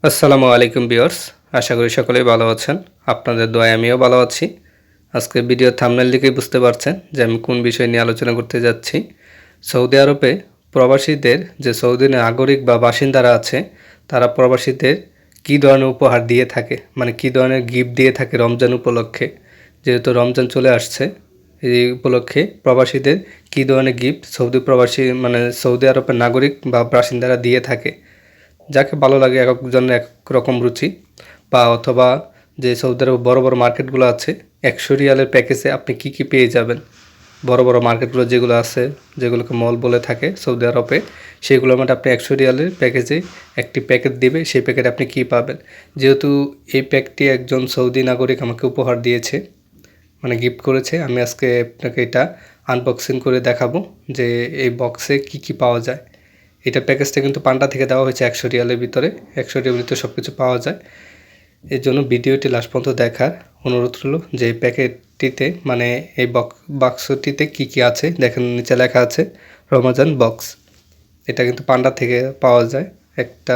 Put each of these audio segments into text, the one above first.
আসসালামু আলাইকুম ভিউয়ার্স, আশা করি সকলেই ভালো আছেন। আপনাদের দোয়ায় আমিও ভালো আছি। আজকের ভিডিওর থাম্বনেল দেখেই বুঝতে পারছেন যে আমি কোন বিষয় নিয়ে আলোচনা করতে যাচ্ছি। সৌদি আরবে প্রবাসীদের যে সৌদি নাগরিক বা বাসিন্দারা আছে, তারা প্রবাসীদের কী ধরনের উপহার দিয়ে থাকে, মানে কী ধরনের গিফট দিয়ে থাকে রমজান উপলক্ষে। যেহেতু রমজান চলে আসছে, এই উপলক্ষে প্রবাসীদের কী ধরনের গিফট সৌদি প্রবাসী মানে সৌদি আরবের নাগরিক বা বাসিন্দারা দিয়ে থাকে, যাকে ভালো লাগে এক একজনের এক রকম রুচি। বা অথবা যে সৌদি আরবে বড় বড় মার্কেটগুলো আছে, 100 রিয়ালের প্যাকেজে আপনি কি কি পেয়ে যাবেন। বড় বড় মার্কেটগুলো যেগুলো আছে, যেগুলোকে মল বলে থাকে সৌদি আরবে, সেগুলোর মধ্যে আপনি 100 রিয়ালের প্যাকেজে একটি প্যাকেট দিবে, সেই প্যাকেটে আপনি কি পাবেন। যেহেতু এই প্যাকটি একজন সৌদি নাগরিক আমাকে উপহার দিয়েছে, মানে গিফট করেছে, আমি আজকে আপনাকে এটা আনবক্সিং করে দেখাবো যে এই বক্সে কি কি পাওয়া যায়। এটা প্যাকেজটা কিন্তু পান্ডা থেকে দেওয়া হয়েছে 100 রিয়ালের ভিতরে। 100 রিয়ালের ভিতরে সব কিছু পাওয়া যায়। এর জন্য ভিডিওটি লাস্ট পর্যন্ত দেখার অনুরোধ রইল। যে এই প্যাকেটটিতে মানে এই বাক্সটিতে কি কি আছে দেখেন, নিচে লেখা আছে রমজান বক্স। এটা কিন্তু পান্ডা থেকে পাওয়া যায়। একটা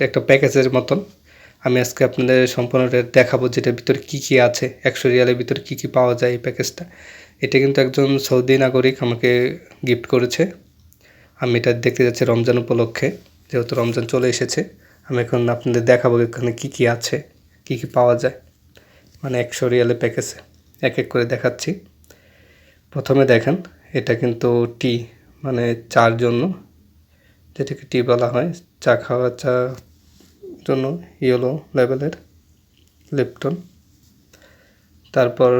একটা প্যাকেজের মতন। আমি আজকে আপনাদের সম্পূর্ণটা দেখাবো যেটার ভিতরে কী কী আছে, 100 রিয়ালের ভিতরে কী কী পাওয়া যায় এই প্যাকেজটা। এটা কিন্তু একজন সৌদি নাগরিক আমাকে গিফট করেছে। আমি এটা দেখতে যাচ্ছি রমজান উপলক্ষে, যেহেতু রমজান চলে এসেছে। আমি এখন আপনাদের দেখাবো এখানে কী কী আছে, কী কী পাওয়া যায়, মানে 100 রিয়ালের প্যাকেজে এক এক করে দেখাচ্ছি। প্রথমে দেখেন, এটা কিন্তু টি, মানে চার জন্য, যেটাকে টি বলা হয়, চা খাওয়া, চা জন্য ইয়েলো লেভেলের লিপটন। তারপর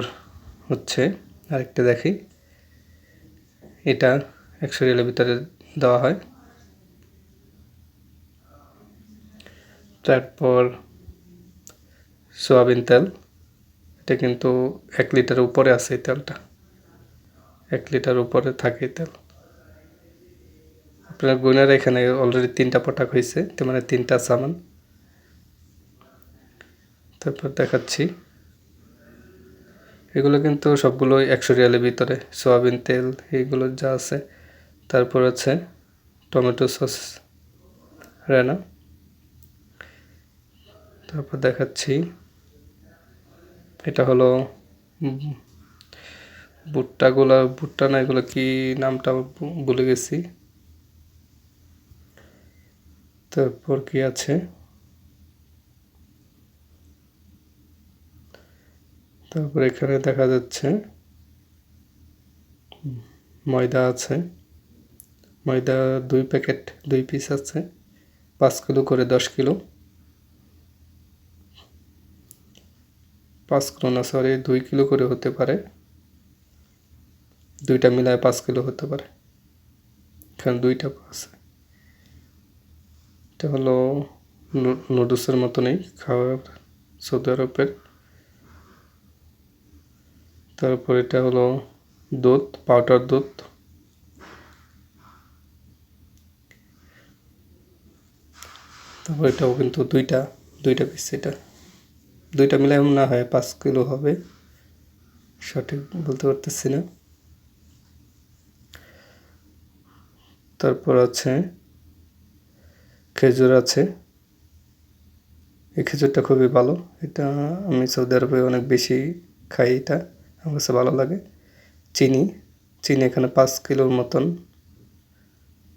হচ্ছে আরেকটা দেখি, এটা 100 রিয়ালের ভিতরে দেওয়া হয়। তারপর সোয়াবিন তেল, এটা কিন্তু 1 লিটার উপরে আছে এই তেলটা, 1 লিটার উপরে থাকে এই তেল। আপনার গুনার এখানে অলরেডি 3টা প্রোডাক্ট হয়েছে, মানে 3টা সামান। তারপর দেখাচ্ছি, এগুলো কিন্তু সবগুলোই 100 রিয়ালের ভিতরে, সোয়াবিন তেল এইগুলো যা আছে। তারপর আছে টমেটো সস রানা। তারপর দেখাচ্ছি, এটা হলো ভুট্টা না, এগুলো কি নামটা ভুলে গেছি। তারপর কি আছে, তারপর এখানে দেখা যাচ্ছে ময়দা আছে। ময়দা 2 প্যাকেট, 2 পিস আছে, 5 কিলো করে, 10 কিলো, 5 কিলো না সরি 2 কিলো করে হতে পারে, দুইটা মিলায় 5 কিলো হতে পারে। এখানে 2টা আছে। এটা হলো নুডলসের মতনই খাবার সৌদি আরবের। তারপর এটা হলো দুধ, পাউডার দুধ। তারপর এটাও কিন্তু দুইটা পিস, এটা 2টা মিলাই মনে হয় 5 কিলো হবে, সঠিক বলতে পারতেছি না। তারপর আছে খেজুর আছে, এই খেজুরটা খুবই ভালো, এটা আমি সৌদি আরবে অনেক বেশি খাই, এটা আমার কাছে ভালো লাগে। চিনি, এখানে 5 কিলোর মতন,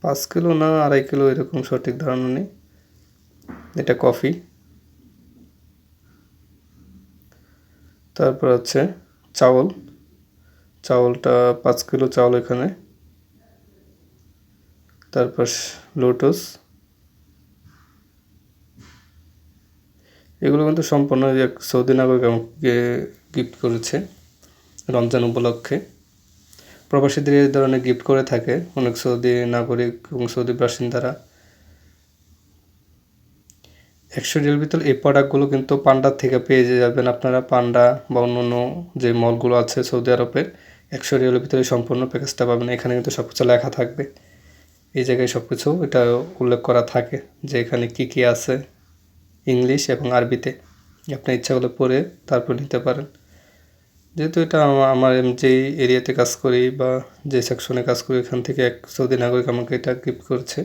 5 কিলো না 2.5 কিলো এরকম সঠিক ধারণা নেই। এটা কফি। তারপর আছে চাউলটা 5 কিলো চাউল এখানে। তারপর লোটাস, এগুলো কিন্তু সম্পূর্ণ এক সৌদি নাগরিক আমাকে গিফট করেছে রমজান উপলক্ষে। প্রবাসীদের এই ধরনের গিফট করে থাকে অনেক সৌদি নাগরিক এবং সৌদি বাসিন্দারা। 100 রিয়াল ভিতরে এই প্রোডাক্টগুলো কিন্তু পান্ডার থেকে পেয়ে যাবেন আপনারা। পান্ডা বা অন্য যে মলগুলো আছে সৌদি আরবের, 100 রিয়ালের ভিতরে সম্পূর্ণ প্যাকেজটা পাবেন। এখানে কিন্তু সব কিছু লেখা থাকবে, এই জায়গায় সব কিছু এটা উল্লেখ করা থাকে যে এখানে কী কী আছে, ইংলিশ এবং আরবিতে। আপনি ইচ্ছা করলে পড়ে তারপর নিতে পারেন। যেহেতু এটা আমার যেই এরিয়াতে কাজ করি বা যে সেকশনে কাজ করি, এখান থেকে এক সৌদি নাগরিক আমাকে এটা গিফট করছে।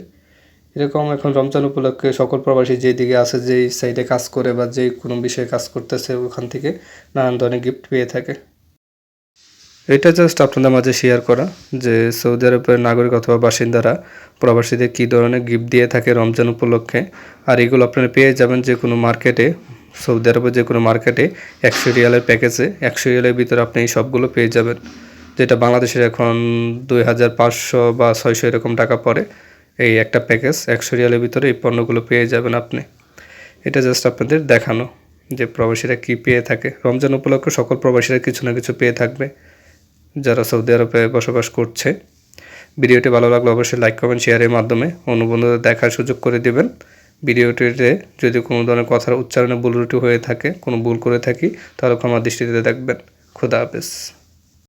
এরকম এখন রমজান উপলক্ষে সকল প্রবাসী যেদিকে আছে, যেই সাইডে কাজ করে বা যেই কোনো বিষয়ে কাজ করতেছে, ওখান থেকে নানান ধরনের গিফট পেয়ে থাকে। এটা জাস্ট আপনাদের মাঝে শেয়ার করা যে সৌদি আরবের নাগরিক অথবা বাসিন্দারা প্রবাসীদের কী ধরনের গিফট দিয়ে থাকে রমজান উপলক্ষে। আর এগুলো আপনারা পেয়ে যাবেন যে কোনো মার্কেটে, সৌদি আরবের যে কোনো মার্কেটে 100 রিয়ালের প্যাকেজে 100 রিয়ালের ভিতরে আপনি এই সবগুলো পেয়ে যাবেন, যেটা বাংলাদেশের এখন 2500 বা 600 এরকম টাকা পড়ে। এই একটা প্যাকেজ 100 রিয়ালের ভিতরে এই পণ্যগুলো পেয়ে যাবেন আপনি। এটা জাস্ট আপনাদের দেখানো যে প্রবাসীরা কী পেয়ে থাকে। রমজান উপলক্ষে সকল প্রবাসীরা কিছু না কিছু পেয়ে থাকবে যারা সৌদি আরবে বসবাস করছে। ভিডিওটি ভালো লাগলে অবশ্যই লাইক কমেন্ট শেয়ারের মাধ্যমে অন্য বন্ধুদের দেখার সুযোগ করে দেবেন। ভিডিওটিতে যদি কোনো ধরনের কথার উচ্চারণে ভুল ত্রুটি হয়ে থাকে, কোনো ভুল করে থাকি, তাহলে ক্ষমা দৃষ্টিতে দেখবেন। খোদা হাফেজ।